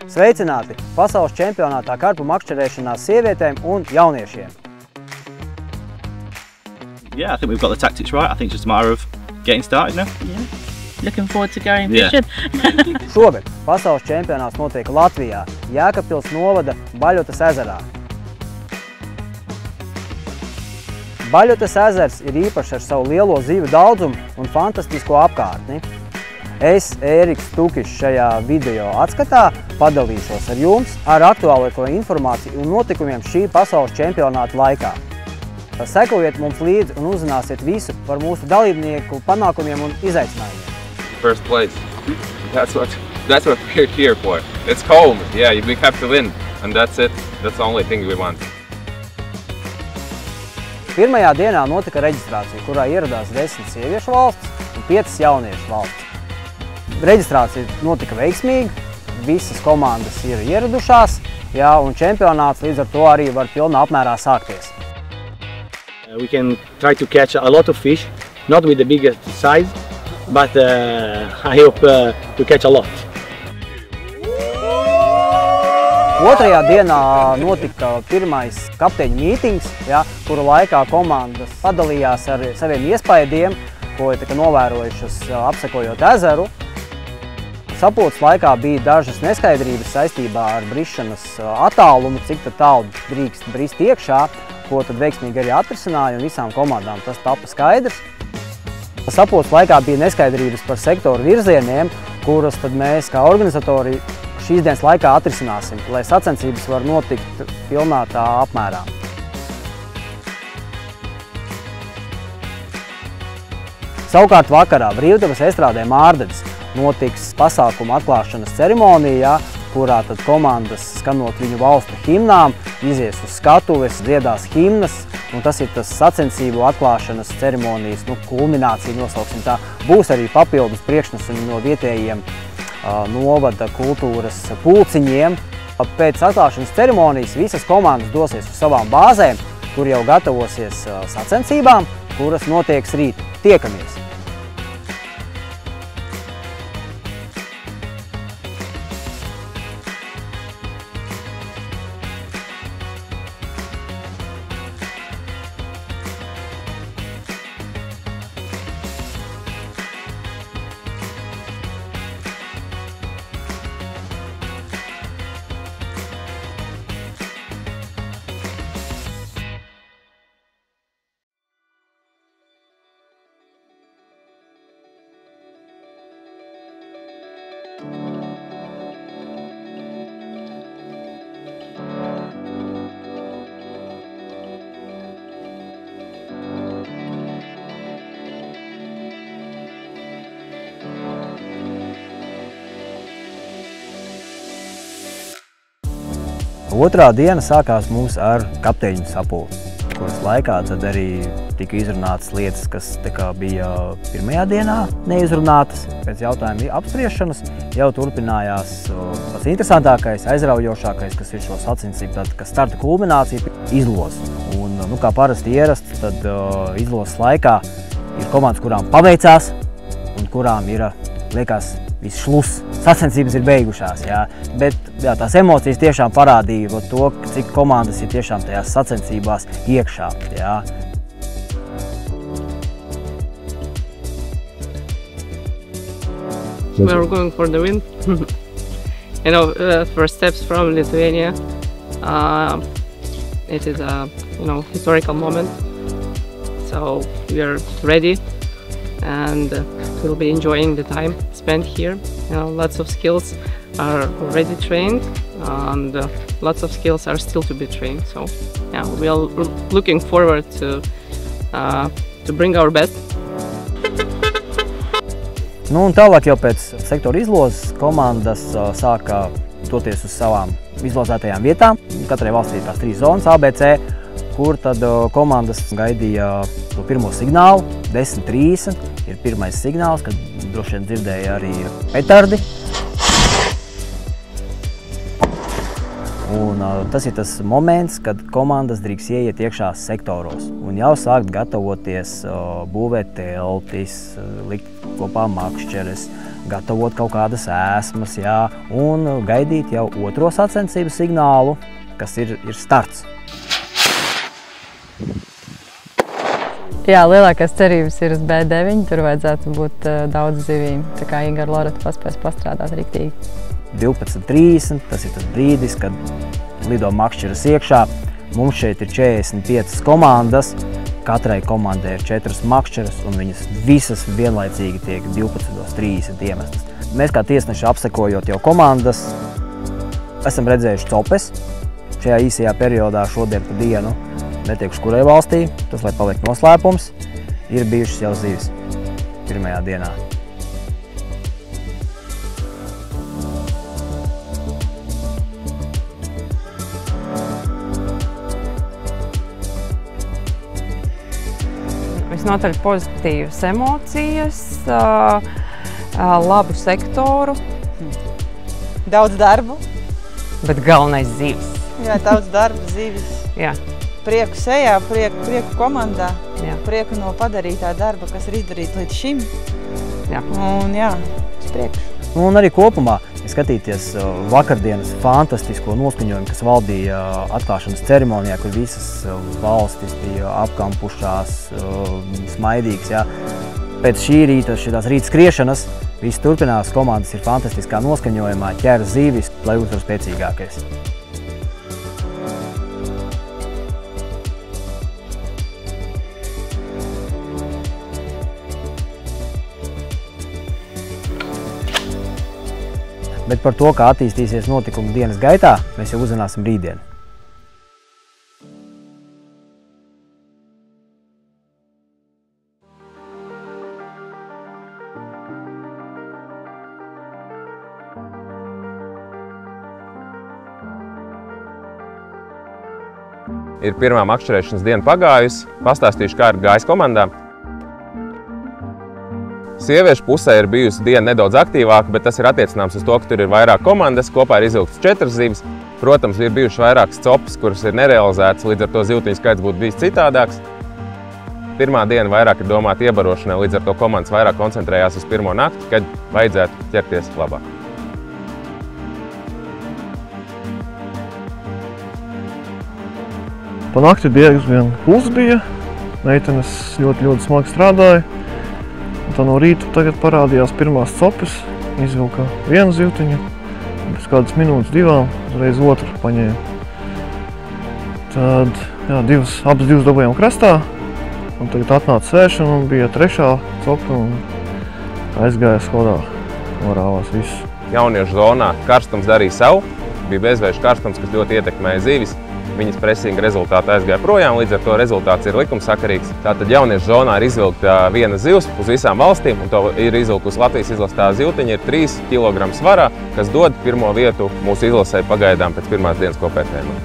Sveicināti pasaules čempionātā karpu makšķerēšanā sievietēm un jauniešiem. Yeah, I think we've got the tactics right. I think it's just a matter of getting started now. Yeah. Looking forward to going fishing. Šogad pasaules čempionāts notiek Latvijā, Jēkabpils novada Baļotas ezerā. Baļotas ezers ir īpašs ar savu lielo zīvu daudzumu un fantastisko apkārtni. Es, Ēriks Tukišs, šajā video atskatā padalīšos ar jums ar aktuālāko informāciju un notikumiem šī pasaules čempionāta laikā. Sekojiet mums līdzi un uzzināsiet visu par mūsu dalībnieku panākumiem un izaicinājumiem. First place. That's what we're here for. It's cold. Yeah, we have to win, and that's it. That's the only thing we want. Pirmajā dienā notika reģistrācija, kurā ieradās 10 sieviešu valsts un 5 jauniešu valsts. Reģistrācija notika veiksmīgi, visas komandas ir ieradušās, un čempionāts līdz ar to arī var pilnā apmērā sākties. We can try to catch a lot of fish, not with the biggest size, but I hope to catch a lot. Otrajā dienā notika pirmais kapteiņu mītings, kuru laikā komandas padalījās ar saviem iespaidiem, ko tika novērojušas apsekojot ezeru. Sapulces laikā bija dažas neskaidrības saistībā ar brišanas attālumu, cik tālu drīkst brist iekšā, ko tad veiksmīgi arī atrisināja, un visām komandām tas tapa skaidrs. Sapulces laikā bija neskaidrības par sektoru virzieniem, kuras tad mēs kā organizatori šīs dienas laikā atrisināsim, lai sacensības var notikt pilnā tā apmērā. Savukārt vakarā Brīvdabas estrādē Mārdedis notiks pasākuma atklāšanas ceremonijā, kurā tad komandas, skanot viņu valstu himnām, izies uz skatuves, dziedās himnas, un tas ir tas sacensību atklāšanas ceremonijas kulminācija, nosauksim tā. Būs arī papildus priekšnesumi no vietējiem novada kultūras pulciņiem. Pēc atklāšanas ceremonijas visas komandas dosies uz savām bāzēm, kur jau gatavosies sacensībām, kuras notieks rīt. Tiekamies! Otrā diena sākās mums ar kapteiņu sapulci, kuras laikā tad arī tika izrunātas lietas, kas bija pirmajā dienā neizrunātas. Pēc jautājumu apspriešanas jau turpinājās pats interesantākais, aizraujošākais, kas ir šo sacensību, kas starta kulminācija, izlozes. Un, kā parasti ierasts, tad izlozes laikā ir komandas, kurām paveicās un kurām ir, liekas, viss šluss. Sacensības ir beigušās, bet tās emocijas tiešām parādīja to, cik komandas ir tiešām tajās sacensībās iekšā. We're going for the win. First steps from Lithuania. It is a historical moment. So we are ready, and we'll be enjoying the time spent here. Lots of skills are already trained, and lots of skills are still to be trained. So we are looking forward to bring our best. Un tālāk jau pēc sektora izlozes komandas sāka doties uz savām izlozētajām vietām. Katrai valstī ir tās 3 zonas ABC, kur tad komandas gaidīja to pirmo signālu. 10:30 ir pirmais signāls, kad droši vien dzirdēja arī petardi. Un tas ir tas moments, kad komandas drīkst ieiet iekšā sektoros un jau sākt gatavoties, būvēt teltis, likt kopā makšķeres, gatavot kaut kādas ēsmas, jā, un gaidīt jau otro sacensību signālu, kas ir starts. Jā, lielākās cerības ir uz B9, tur vajadzētu būt daudz zivīm, tā kā Inga ar Loretu paspēs pastrādāt riktīgi. 12:30, tas ir tas brīdis, kad lido makšķeres iekšā. Mums šeit ir 45 komandas, katrai komandai ir 4 makšķeres, un viņas visas vienlaicīgi tiek 12:30 iemestas. Mēs kā tiesneši apsekojot jau komandas, esam redzējuši copes šajā īsajā periodā šodien pa dienu. Netiekšu kurai valstī, tas, lai paliek noslēpums, ir bijušas jau zivis pirmajā dienā. Visnotaļ pozitīvas emocijas, labu sektoru. Daudz darbu. Bet galvenais zivis. Jā, daudz darba, zivis. Jā. Prieku sejā, prieku komandā, jā. Prieku no padarītā darba, kas ir izdarīts līdz šim. Jā. Un jā, uz priekšu. Un arī kopumā, ja skatīties vakardienas fantastisko noskaņojumu, kas valdīja atklāšanas ceremonijā, kur visas valstis bija apkampušās, smaidīgas. Jā. Pēc šī rīta, šitās rīta skriešanas, viss turpinās, komandas ir fantastiskā noskaņojumā, ķer zivis, lai uzvar spēcīgākais. Bet par to, kā attīstīsies notikumi dienas gaitā, mēs jau uzzināsim rītdien. Ir pirmā makšķerēšanas diena pagājusi, pastāstīšu, kā ir gājis komandā. Sieviešu pusē ir bijusi diena nedaudz aktīvāka, bet tas ir attiecināms uz to, ka tur ir vairāk komandas, kopā ir izvilktas 4 zivis. Protams, ir bijušas vairākas copes, kuras ir nerealizētas, līdz ar to zivtiņu skaits būtu bijis citādāks. Pirmā diena vairāk ir domāta iebarošanai, līdz ar to komandas vairāk koncentrējās uz pirmo nakti, kad vajadzētu ķerties labāk. Pa nakti diezgan klusa bija, meitenes ļoti smagi strādāja. Tā no rīta tagad parādījās pirmās copes, izvilka vienu zivtiņu, pēc kādas minūtes, 2, uzreiz otru paņēma. Tad, jā, abas divas dabūjām krastā, un tagad atnāca sēšana un bija 3. copa un aizgāja skodā, norāvās viss. Jauniešu zonā karstums darīja savu, bija bezvēju karstums, kas ļoti ietekmēja zivis. Viņas presinga rezultāti aizgāja projām, līdz ar to rezultāts ir likumsakarīgs. Tātad jauniešu zonā ir izvilkta viena zivs uz visām valstīm, un to ir izvilkusi Latvijas izlastā zivtiņa, ir 3 kg svarā, kas dod pirmo vietu mūsu izlasē pagaidām pēc pirmās dienas kopvērtējumā.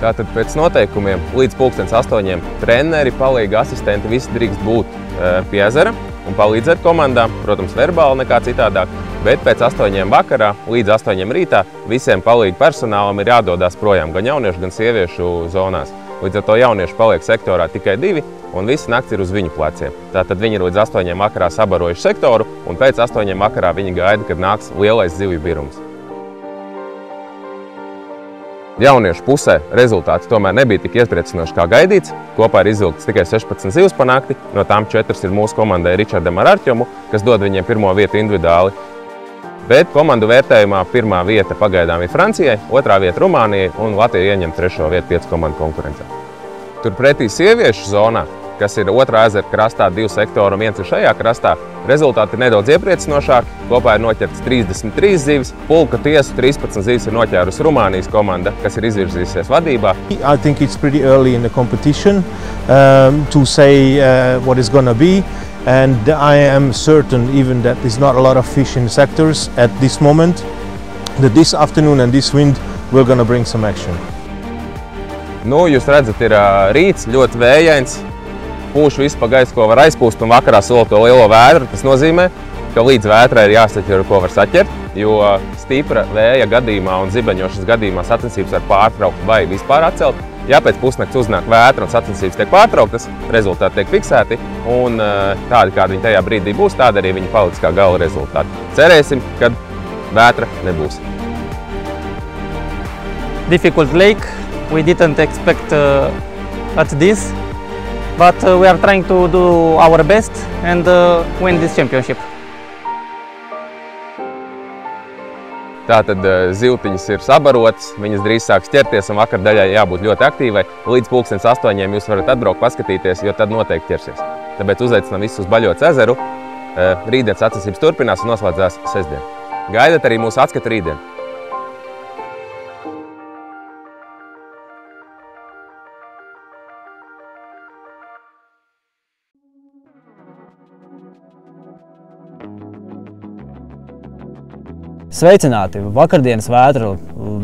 Tātad pēc noteikumiem līdz 8:00 treneri, palīgi, asistenti, visi drīkst būt pie ezera un palīdzēt komandām, protams, verbāli nekā citādāk. Bet pēc 8 vakarā līdz 8 rītā visiem palīgi personālam ir jādodās projām, gan jauniešu, gan sieviešu zonās. Līdz ar to jaunieši paliek sektorā tikai 2, un visa nakts ir uz viņu pleciem. Tātad viņi ir līdz 8 vakarā sabarojuši sektoru, un pēc 8 vakarā viņi gaida, kad nāks lielais zivju birums. Jauniešu pusē rezultāts tomēr nebija tik iepriecinoši kā gaidīts. Kopā ir izvilktas tikai 16 zivs pa nakti, no tām 4 ir mūsu komandai Ričardam ar Artjomu, kas dod viņiem pirmo vietu individuāli. Bet komandu vērtējumā pirmā vieta pagaidām ir Francijai, otrā vieta Rumānijai un Latvija ieņem 3. vietu 5 komandu konkurencē. Turpretī sieviešu zonā, kas ir otrā ezera krastā, 2 sektori un 1 ir šajā krastā, rezultāti ir nedaudz iepriecinošāki. Kopā ir noķerts 33 zivis, pulka tiesu 13 zivis ir noķērusi Rumānijas komanda, kas ir izvirzījusies vadībā. I think it's pretty early in the competition to say what it's gonna be. And I am certain even that there's not a lot of fish in the sectors at this moment, that this afternoon and this wind we're gonna bring some action. Nu, jūs redzat, ir rīts, ļoti vējains, pūš visu pa gaisu, ko var aizpūst, un vakarā sola to lielo vētru. Tas nozīmē, ka līdz vētrai ir jāsaķer, ko var saķert, jo stipra vēja gadījumā un zibeņošanas gadījumā sacensības var pārtraukt vai vispār atcelt. Ja pēc pusnakts uznāk vētra un sacensības tiek pārtrauktas, rezultāti tiek fiksēti, un tādi, kādi viņi tajā brīdī būs, tādi arī viņi paliks kā gala rezultāti. Cerēsim, ka vētra nebūs. Difficult lake. We didn't expect at this, but we are trying to do our best and win this championship. Tātad zivtiņas ir sabarotas, viņas drīz sāks ķerties un vakar daļai jābūt ļoti aktīvai. Līdz 8:00 jūs varat atbraukt paskatīties, jo tad noteikti ķersies. Tāpēc uzaicinām visus uz Baļotas ezeru. Rītdien sacensības turpinās un noslēdzās sestdien. Gaidat arī mūsu atskatu rītdien. Sveicināti! Vakardienas vētra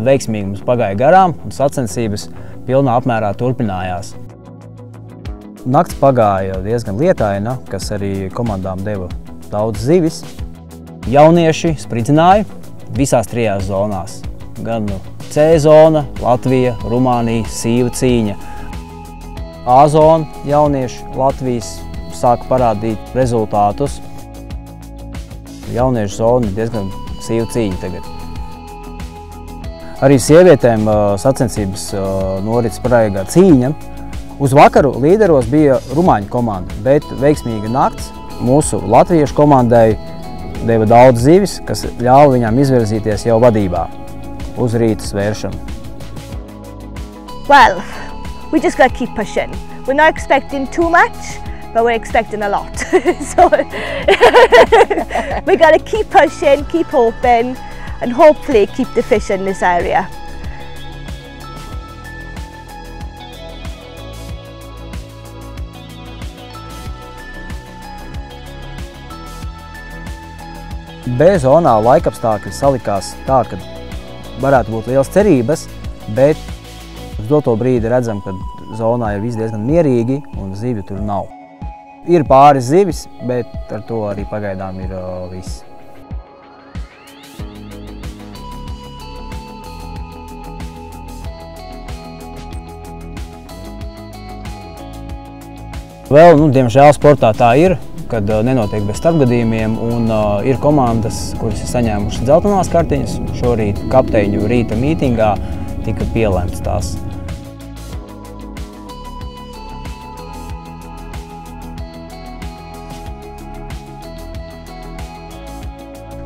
veiksmīgi mums pagāja garām un sacensības pilnā apmērā turpinājās. Nakts pagāja diezgan lietaina, kas arī komandām deva daudz zivis. Jaunieši spridzināja visās 3 zonās. Gan C zona, Latvija, Rumānija, sīva cīņa. A zona jaunieši Latvijas sāka parādīt rezultātus. Jauniešu zona diezgan sīva cīņa tagad. Arī sievietēm sacensības norits praigā cīņa. Uz vakaru līderos bija rumāņu komanda, bet veiksmīga nakts mūsu latviešu komandai deva daudz zivis, kas ļāva viņām izvirzīties jau vadībā uz rīta svēršanu. Well, we just got to keep pushing. We're not expecting too much, but we're expecting a lot. So we got to keep pushing, keep hoping, and hopefully keep the fish in this area. B zonā laikapstākļi salikās tā, ka varētu būt liels cerības, bet uz doto brīdi redzam, ka zonā ir viss diezgan mierīgi un zivju tur nav. Ir pāris zivis, bet ar to arī pagaidām ir viss. Vēl, diemžēl sportā tā ir, kad nenotiek bez starpgadījumiem un ir komandas, kuras ir saņēmušas dzeltenās kartiņas. Šorīt kapteiņu rīta mītingā tika pielemts tās.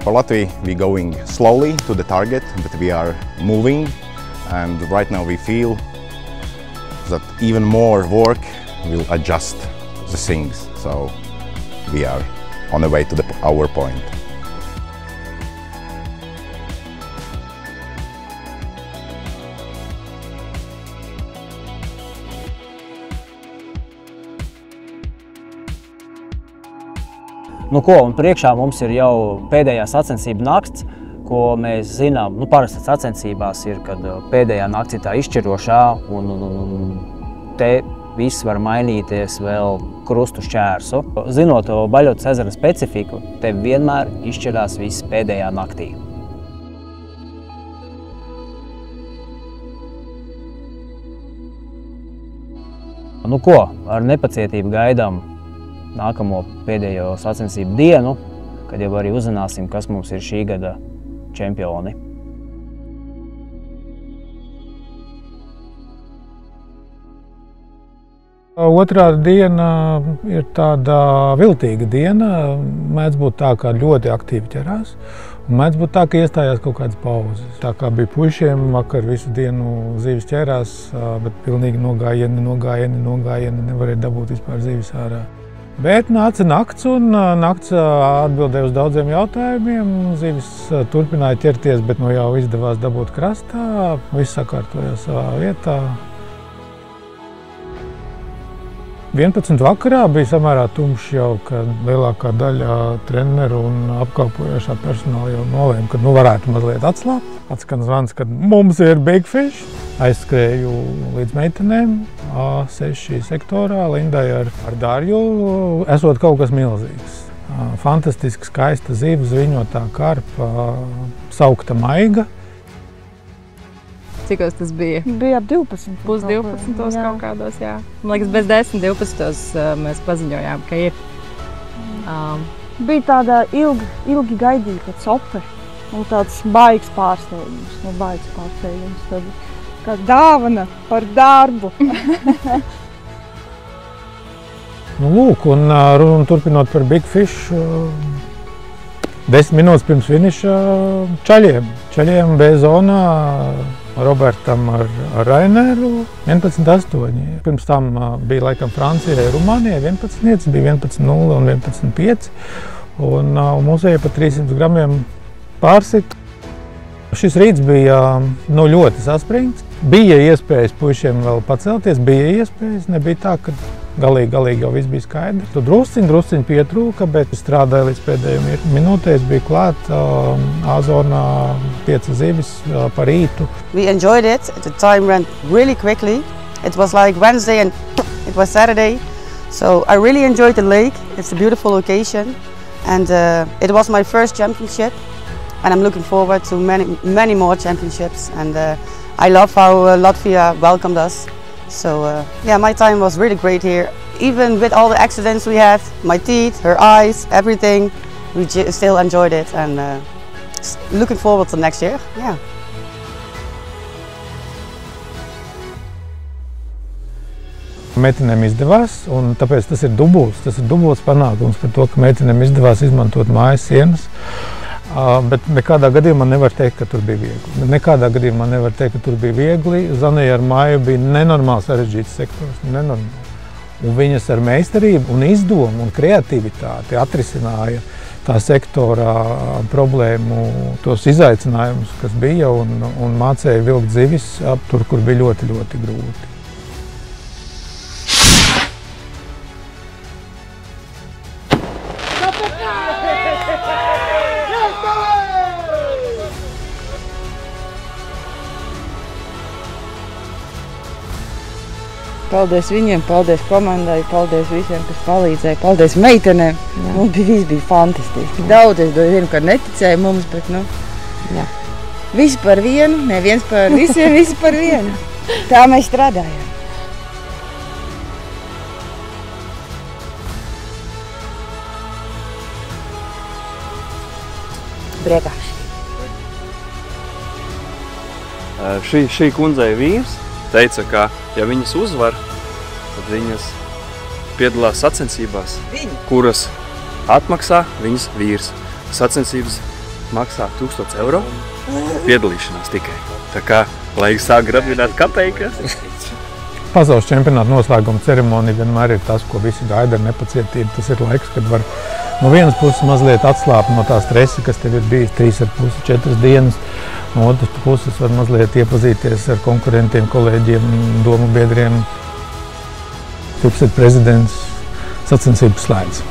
For Latvia, we're going slowly to the target, but we are moving, and right now we feel that even more work will adjust the things, so we are on the way to our point. Un priekšā mums ir jau pēdējā sacensība nakts, ko mēs zinām. Parasti sacensībās ir, kad pēdējā nakts ir tā izšķirošā, un te viss var mainīties vēl krustu šķērsu. Zinot Baļotas ezera specifiku, te vienmēr izšķirās viss pēdējā naktī. Ar nepacietību gaidām nākamo pēdējo sacensību dienu, kad jau arī uzzināsim, kas mums ir šī gada čempioni. Otrā diena ir tāda viltīga diena. Mēdz būt tā, ka ļoti aktīvi ķerās, un mēdz būt tā, ka iestājās kaut kādas pauzes. Tā kā bija puišiem, vakar visu dienu zivis ķerās, bet pilnīgi nogājieni, nevarēja dabūt vispār zivis ārā. Bet nāca nakts, un nakts atbildēja uz daudziem jautājumiem. Zivis turpināja ķerties, bet jau izdevās dabūt krastā. Viss sakārtojās savā vietā. 11 vakarā bija samērā tumšs jau, kad lielākā daļa treneru un apkalpojošā personāla jau nolēma, ka varētu mazliet atslābt. Atskan zvans, kad mums ir big fish. Aizskrēju līdz meitenēm A6 sektorā, Lindai ar Darju, esot kaut kas milzīgs. Fantastiski skaista ziva, zviņotā karpa, saukta maiga. Cikos tas bija? Bija ap 12. Pus 12. kaut kādos, jā. Man liekas, bez 10-12 mēs paziņojām, ka ir. Bija tāda ilgi gaidīta cope. Un tāds baigs pārsteigums. Tad kā dāvana par darbu. Lūk, un turpinot par Big Fish, 10 minūtes pirms finiša čaļiem B zonā, Robertam ar Raineru 11-8. Pirms tam bija laikam Francijai, Rumānijai 11, bija 11-0 un 11-5. Un mūsēji pa 300 gramiem pārsit. Šis rīts bija ļoti saspringts. Bija iespējas puišiem vēl pacelties, bija iespējas, nebija tā, ka galīgi jau viss bija skaidrs. Tur drusciņi pietrūka, bet strādāja līdz pēdējiem minūtēs, bija klāt A-zonā 5 zivis pa rītu. We enjoyed it. The time went really quickly. It was like Wednesday and it was Saturday. So I really enjoyed the lake. It's a beautiful location. And it was my first championship. And I'm looking forward to many more championships. And I love how Latvia welcomed us. So yeah, my time was really great here. Even with all the accidents we had, my teeth, her eyes, everything, we still enjoyed it. And looking forward to next year. Yeah. Meitenēm izdevās, un tāpēc tas ir dubults panākums par to, ka meitenēm izdevās izmantot mājas sienas. Bet nekādā gadījumā nevar teikt, ka tur bija viegli. Zanei ar Māju bija nenormāli sarežģīts sektors, nenormāli. Un viņas ar meistarību un izdomu un kreativitāti atrisināja tā sektorā problēmu, tos izaicinājumus, kas bija, un mācēja vilkt zivis tur, kur bija ļoti grūti. Paldies viņiem, paldies komandai, paldies visiem, kas palīdzēja, paldies meitenēm. Mums viss bija fantastiski. Daudz es vienu, ka neticēju mums, bet visi par vienu, neviens par visiem, visi par vienu. Tā mēs strādājam. Briekārši. Šī kundzei vīrs teica, ka, ja viņas uzvar, tad viņas piedalās sacensībās, kuras atmaksā viņas vīrs. Sacensības maksā 1000 eiro, piedalīšanās tikai. Tā kā, lai sāk grabināt kapeikas. Pasaules čempionāta noslēguma ceremonija vienmēr ir tas, ko visi gaida ar nepacietību. Tas ir laiks, kad var no vienas puses mazliet atslāpt no tā stresa, kas tev ir bijis 3,5–4 dienas. No otras puses var mazliet iepazīties ar konkurentiem, kolēģiem, domu biedriem. Tipsit prezidents sacensības slēdz.